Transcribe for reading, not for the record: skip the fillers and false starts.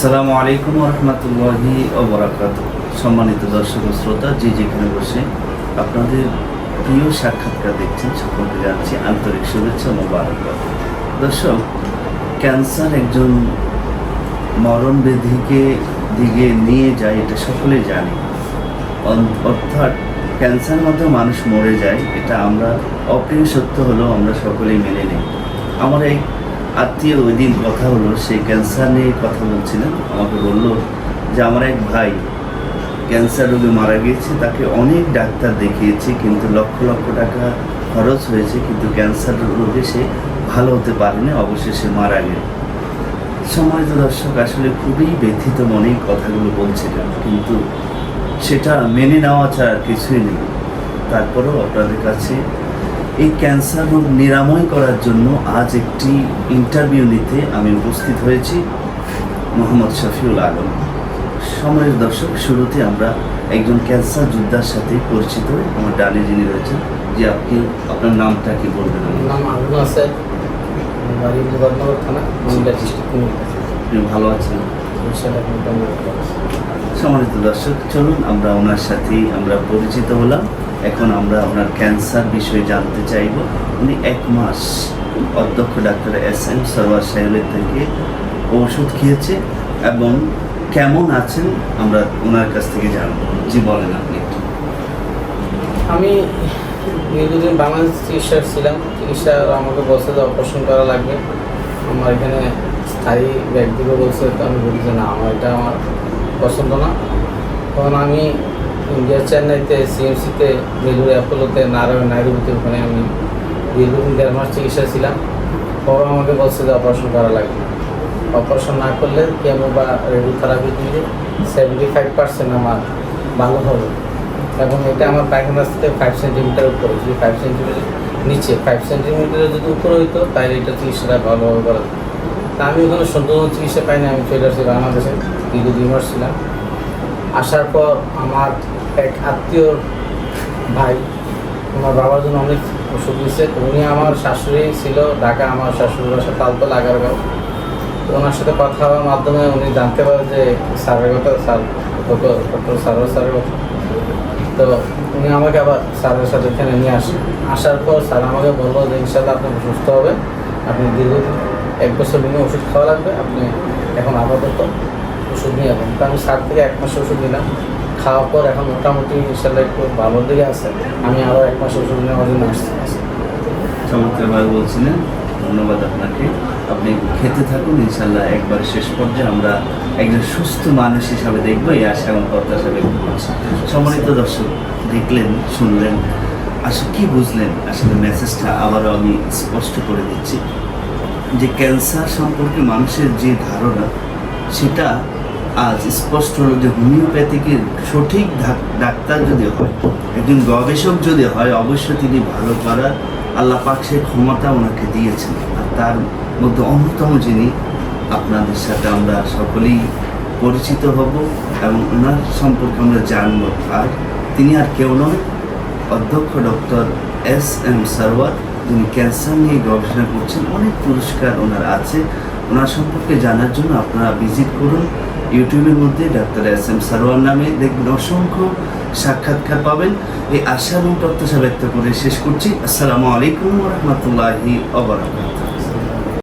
আসসালামু আলাইকুম রহমতুল্লাহি ওবরাকাতুহ। সম্মানিত দর্শক ও শ্রোতা, যে যেখানে বসে আপনাদের প্রিয় সাক্ষাৎকার দেখছেন, সকলকে জানাচ্ছি আন্তরিক শুভেচ্ছা ও মোবারকবাদ। দর্শক, ক্যান্সার একজন মরণ ব্যাধিকে দিকে নিয়ে যায়, এটা সকলেই জানি। অর্থাৎ ক্যান্সার মধ্যে মানুষ মরে যায়, এটা আমরা অপ্রিয় সত্য হলেও আমরা সকলেই মেনে নিই। আমার এক আত্মীয় ওই দিন কথা হলো, সে ক্যান্সার নিয়ে কথা বলছিলেন। আমাকে বলল যে আমার এক ভাই ক্যান্সার রোগে মারা গিয়েছে, তাকে অনেক ডাক্তার দেখিয়েছে, কিন্তু লক্ষ লক্ষ টাকা খরচ হয়েছে, কিন্তু ক্যান্সার রোগে সে ভালো হতে পারেনি, অবশেষে মারা গেল। সম্মানিত দর্শক, আসলে খুবই ব্যথিত মনেই কথাগুলো বলছিলেন, কিন্তু সেটা মেনে নেওয়া ছাড়া কিছুই নেই। তারপরেও আপনাদের কাছে এই ক্যান্সার রোগ নিরাময় করার জন্য আজ একটি ইন্টারভিউ নিতে আমি উপস্থিত হয়েছি, মোহাম্মদ শফিউল আলম। সময়ের দর্শক, শুরুতে আমরা একজন ক্যান্সার যোদ্ধার সাথে পরিচিত হই। আমার ডানে যিনি রয়েছেন, যে আপনি আপনার নামটা কি বলবেন? নাম আবুল হাসান, বাড়ি মুরাদনগর থানা, কুমিল্লা ডিস্ট্রিক্ট। আপনি ভালো আছেন? ইনশাআল্লাহ সম্মানিত দর্শক, চলুন আমরা ওনার সাথেই আমরা পরিচিত হলাম। এখন আমরা ওনার ক্যান্সার বিষয়ে জানতে চাইব। উনি 1 মাস অধ্যক্ষ ডাক্তার SM সরওয়ার সাহেবের থেকে ওষুধ খেয়েছে এবং কেমন আছেন আমরা ওনার কাছ থেকে জানবো। জি বলেন আপনি একটু। আমি দীর্ঘদিন বাংলাদেশ চিকিৎসা ছিলাম। চিকিৎসা আমাকে বলছে যে অপারেশন করা লাগবে। আমার এখানে স্থায়ী ব্যক্তিকে বলছে, তো আমি বলি যে না, এটা আমার পছন্দ না। তখন আমি ইন্ডিয়া চেন্নাইতে CMC-তে, বেলুড়ে অ্যাপোলোতে, নাইরুবিতে, ওখানে আমি দীর্ঘদিন 1.5 মাস চিকিৎসা ছিলাম। পরে আমাকে বলছে যে অপারেশন করা লাগবে। অপারেশন না করলে কেমো বা রেডিওথেরাপি দিলে 75% আমার ভালো হবে, এবং এটা আমার পায়খানা থেকে 5 সেন্টিমিটার উপরে, যদি 5 সেন্টিমিটার নিচে, 5 সেন্টিমিটারের যদি উপরে হইতো তাহলে এটা চিকিৎসাটা ভালোভাবে করা। তা আমি ওখানে সুন্দর চিকিৎসা পাইনি। আমি চলে আসছি বাংলাদেশে, দীর্ঘ 2 মাস ছিলাম। আসার পর আমার এক আত্মীয়র ভাই আমার বাবার জন্য অনেক ওষুধ দিয়েছে। উনি আমার শাশুড়ি ছিল ঢাকা, আমার শাশুড়ির বাসা তালতলা আগারগাঁও। তো ওনার সাথে কথা হওয়ার মাধ্যমে উনি জানতে পারে যে স্যারের কথা, ডক্টর স্যারের কথা। তো উনি আমাকে আবার স্যারের সাথে এখানে নিয়ে আসেন। আসার পর স্যার আমাকে বললো যে ইনশাআল্লাহ আপনি সুস্থ হবে, আপনি দীর্ঘদিন 1 বছর নিয়ে ওষুধ খাওয়া লাগবে, আপনি এখন আপাতত ওষুধ নিয়ে যাবেন। তো আমি স্যার থেকে 1 মাস ওষুধ নিলাম। খাওয়ার পর এখন মোটামুটি ইনশাআল্লাহ একটু ভালোর দিকে আছে। আমি আরও 1 মাস ওষুধ নেওয়ার জন্য আসছি। চমৎকারভাবে বলছিলেন, ধন্যবাদ আপনাকে। আপনি খেতে থাকুন, ইনশাল্লাহ একবার শেষ পর্যায়ে আমরা একজন সুস্থ মানুষ হিসাবে দেখবো, এই আশা এবং প্রত্যাশা ব্যক্ত করছি। সম্মানিত দর্শক, দেখলেন, শুনলেন, আসলে কি বুঝলেন? আসলে মেসেজটা আবারও আমি স্পষ্ট করে দিচ্ছি যে ক্যান্সার সম্পর্কে মানুষের যে ধারণা, সেটা আজ স্পষ্ট হলো যে হোমিওপ্যাথিকের সঠিক ডাক্তার যদি হয়, একজন গবেষক যদি হয়, অবশ্যই তিনি ভালো করার আল্লাহ পাক সে ক্ষমতা ওনাকে দিয়েছেন। আর তার মধ্যে অন্যতম যিনি, আপনাদের সাথে আমরা সকলেই পরিচিত হব এবং ওনার সম্পর্কে আমরা জানব। আর তিনি আর কেউ নয়, অধ্যক্ষ ডক্টর SM সরওয়ার, যিনি ক্যান্সার নিয়ে গবেষণা করছেন। অনেক পুরস্কার ওনার আছে। ওনার সম্পর্কে জানার জন্য আপনারা ভিজিট করুন ইউটিউবের মধ্যে ডাক্তার SM সরওয়ার নামে, দেখবেন অসংখ্য সাক্ষাৎকার পাবেন। এই আশা এবং প্রত্যাশা ব্যক্ত করে শেষ করছি। আসসালামু আলাইকুম রহমতুল্লাহি ওয়া বারাকাতুহু।